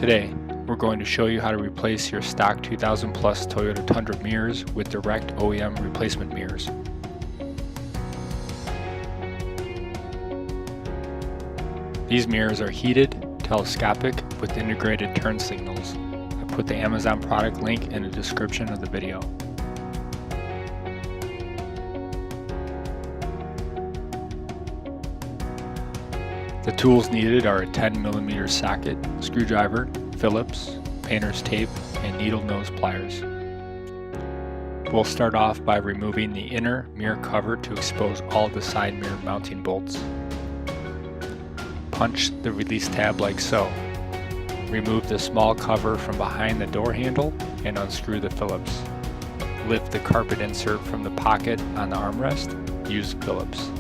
Today, we're going to show you how to replace your stock 2000 plus Toyota Tundra mirrors with direct OEM replacement mirrors. These mirrors are heated, telescopic, with integrated turn signals. I put the Amazon product link in the description of the video. The tools needed are a 10mm socket, screwdriver, Phillips, painter's tape, and needle nose pliers. We'll start off by removing the inner mirror cover to expose all the side mirror mounting bolts. Punch the release tab like so. Remove the small cover from behind the door handle and unscrew the Phillips. Lift the carpet insert from the pocket on the armrest. Use Phillips.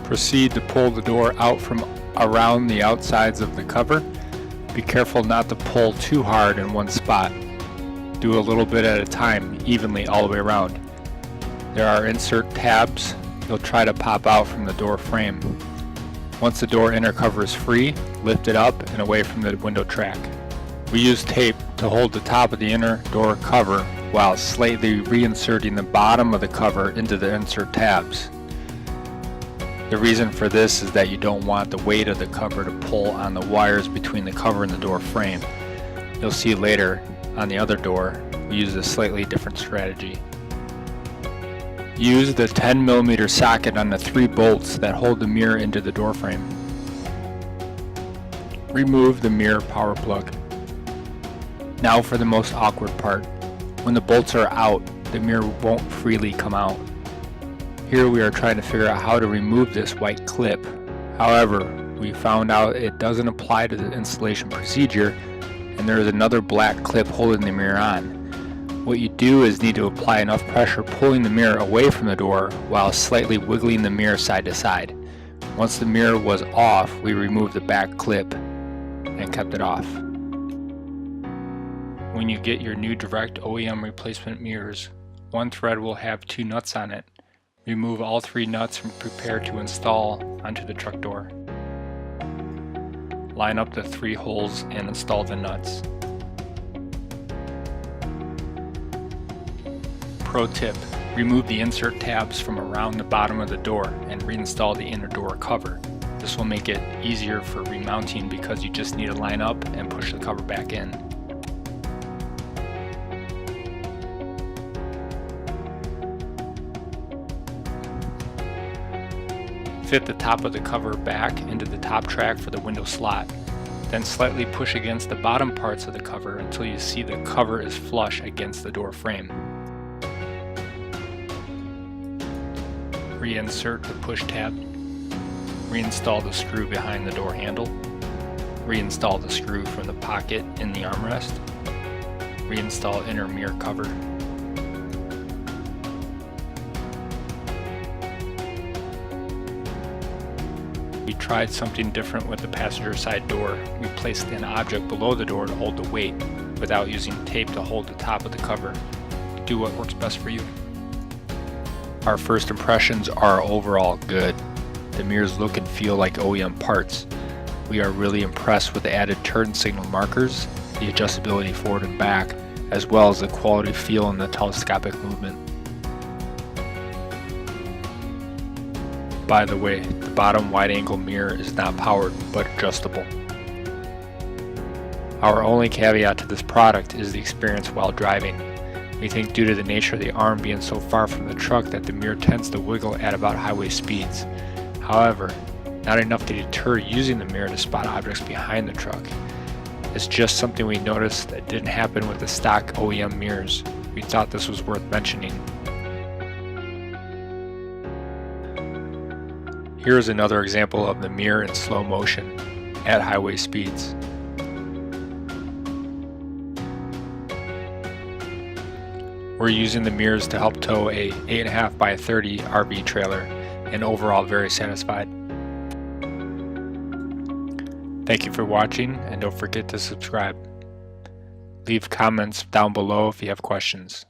Proceed to pull the door out from around the outsides of the cover. Be careful not to pull too hard in one spot. Do a little bit at a time, evenly all the way around. There are insert tabs you'll try to pop out from the door frame. Once the door inner cover is free, lift it up and away from the window track. We use tape to hold the top of the inner door cover while slightly reinserting the bottom of the cover into the insert tabs. The reason for this is that you don't want the weight of the cover to pull on the wires between the cover and the door frame. You'll see later on the other door, we use a slightly different strategy. Use the 10mm socket on the 3 bolts that hold the mirror into the door frame. Remove the mirror power plug. Now for the most awkward part. When the bolts are out, the mirror won't freely come out. Here we are trying to figure out how to remove this white clip. However, we found out it doesn't apply to the installation procedure, and there is another black clip holding the mirror on. What you do is need to apply enough pressure pulling the mirror away from the door while slightly wiggling the mirror side to side. Once the mirror was off, we removed the back clip and kept it off. When you get your new direct OEM replacement mirrors, one thread will have 2 nuts on it. Remove all 3 nuts and prepare to install onto the truck door. Line up the 3 holes and install the nuts. Pro tip: remove the insert tabs from around the bottom of the door and reinstall the inner door cover. This will make it easier for remounting because you just need to line up and push the cover back in. Fit the top of the cover back into the top track for the window slot. Then slightly push against the bottom parts of the cover until you see the cover is flush against the door frame. Reinsert the push tab. Reinstall the screw behind the door handle. Reinstall the screw from the pocket in the armrest. Reinstall inner mirror cover. We tried something different with the passenger side door. We placed an object below the door to hold the weight without using tape to hold the top of the cover. Do what works best for you. Our first impressions are overall good. The mirrors look and feel like OEM parts. We are really impressed with the added turn signal markers, the adjustability forward and back, as well as the quality feel and the telescopic movement. By the way, the bottom wide-angle mirror is not powered, but adjustable. Our only caveat to this product is the experience while driving. We think due to the nature of the arm being so far from the truck that the mirror tends to wiggle at about highway speeds. However, not enough to deter using the mirror to spot objects behind the truck. It's just something we noticed that didn't happen with the stock OEM mirrors. We thought this was worth mentioning. Here is another example of the mirror in slow motion at highway speeds. We're using the mirrors to help tow a 8.5 by 30 RV trailer, and overall very satisfied. Thank you for watching, and don't forget to subscribe. Leave comments down below if you have questions.